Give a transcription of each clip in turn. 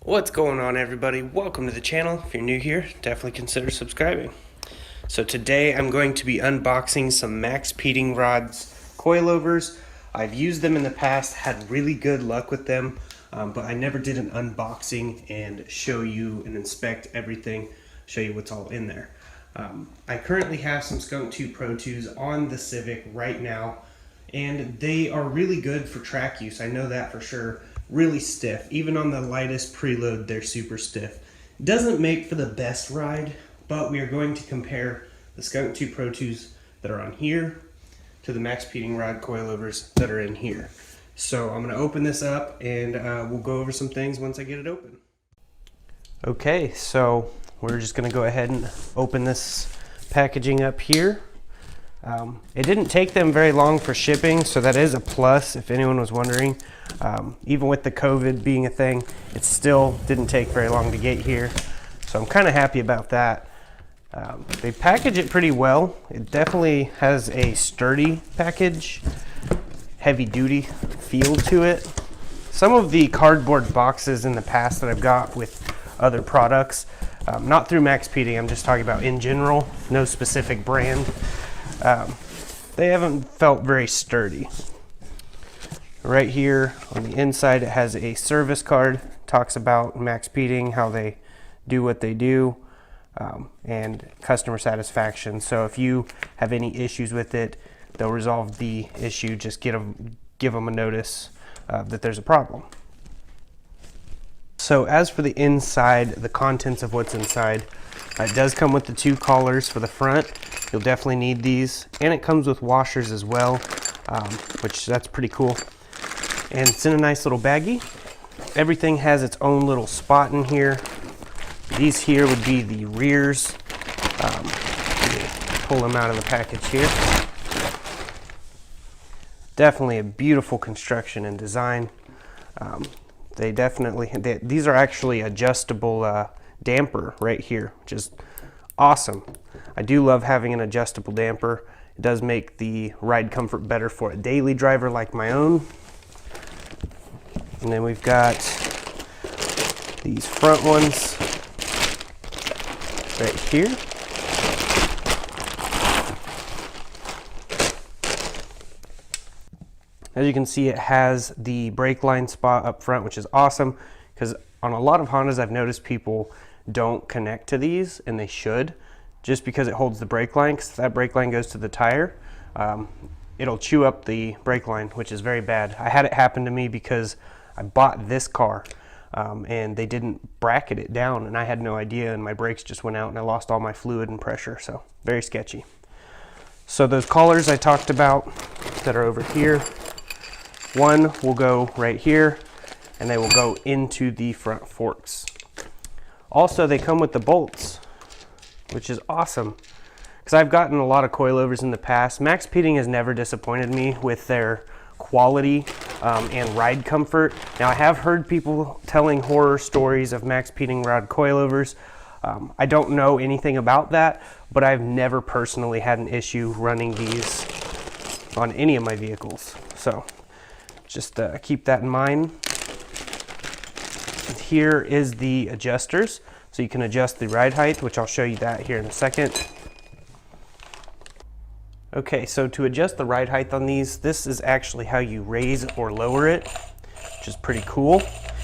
What's going on, everybody? Welcome to the channel. If you're new here, definitely consider subscribing. So today I'm going to be unboxing some MaXpeedingRods coilovers. I've used them in the past, had really good luck with them, but I never did an unboxing and show you and inspect everything, show you what's all in there. I currently have some Skunk 2 Pro 2s on the Civic right now, and they are really good for track use. I know that for sure. Really stiff. Even on the lightest preload, they're super stiff. Doesn't make for the best ride, but we are going to compare the Skunk 2 Pro 2s that are on here to the MaXpeedingRod coilovers that are in here. So I'm going to open this up and we'll go over some things once I get it open. Okay, so we're just going to go ahead and open this packaging up here. It didn't take them very long for shipping, so that is a plus if anyone was wondering. Even with the COVID being a thing, it still didn't take very long to get here, so I'm kind of happy about that. They package it pretty well. It definitely has a sturdy package, heavy duty feel to it. Some of the cardboard boxes in the past that I've got with other products, not through MaXpeeding, I'm just talking about in general, no specific brand, they haven't felt very sturdy. Right here on the inside, it has a service card, talks about MaXpeeding, how they do what they do, and customer satisfaction. So if you have any issues with it, they'll resolve the issue. Just give them a notice that there's a problem. So as for the inside, the contents of what's inside, it does come with the two collars for the front. You'll definitely need these, and it comes with washers as well, which that's pretty cool. And it's in a nice little baggie. Everything has its own little spot in here. These here would be the rears. Let me pull them out of the package here. Definitely a beautiful construction and design. These are actually adjustable damper right here, which is awesome. I do love having an adjustable damper. It does make the ride comfort better for a daily driver like my own. And then we've got these front ones right here. As you can see, it has the brake line spot up front, which is awesome, because on a lot of Hondas I've noticed people don't connect to these, and they should, just because it holds the brake line, because if that brake line goes to the tire, it'll chew up the brake line, which is very bad. I had it happen to me because I bought this car and they didn't bracket it down, and I had no idea, and my brakes just went out and I lost all my fluid and pressure, so very sketchy. So those collars I talked about that are over here, one will go right here and they will go into the front forks. Also, they come with the bolts, which is awesome, because I've gotten a lot of coilovers in the past. MaXpeeding has never disappointed me with their quality and ride comfort. Now, I have heard people telling horror stories of MaXpeedingRod coilovers. I don't know anything about that, but I've never personally had an issue running these on any of my vehicles. So just keep that in mind. Here is the adjusters, so you can adjust the ride height, which I'll show you that here in a second. Okay, so to adjust the ride height on these, this is actually how you raise or lower it, which is pretty cool,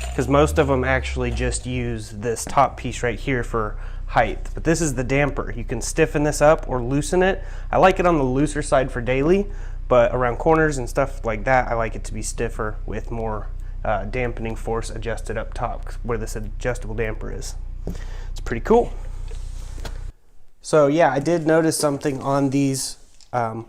because most of them actually just use this top piece right here for height, but this is the damper. You can stiffen this up or loosen it. I like it on the looser side for daily, but around corners and stuff like that, I like it to be stiffer with more dampening force adjusted up top, where this adjustable damper is. It's pretty cool. So yeah, I did notice something on these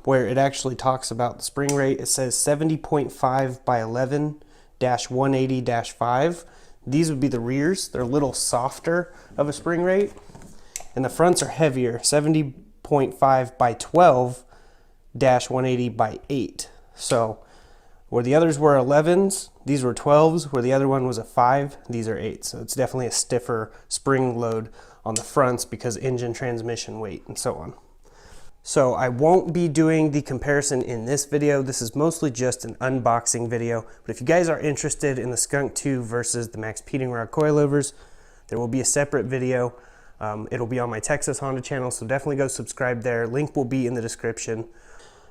where it actually talks about the spring rate. It says 70.5 by 11-180-5. These would be the rears. They're a little softer of a spring rate, and the fronts are heavier, 70.5 by 12-180 by 8. So where the others were 11s, these were 12s. Where the other one was a 5, these are 8s. So it's definitely a stiffer spring load on the fronts because engine, transmission weight, and so on. So I won't be doing the comparison in this video. This is mostly just an unboxing video. But if you guys are interested in the Skunk 2 versus the MaXpeedingRod coilovers, there will be a separate video. It'll be on my Texas Honda channel, so definitely go subscribe there. Link will be in the description.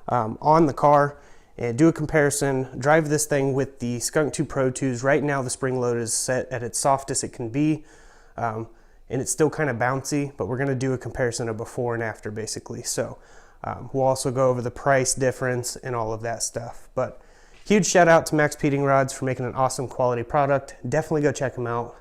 On the car, and do a comparison. Drive this thing with the Skunk 2 Pro 2s. Right now the spring load is set at its softest it can be. And it's still kind of bouncy, but we're gonna do a comparison of before and after basically. So we'll also go over the price difference and all of that stuff. But huge shout out to MaXpeedingRods for making an awesome quality product. Definitely go check them out.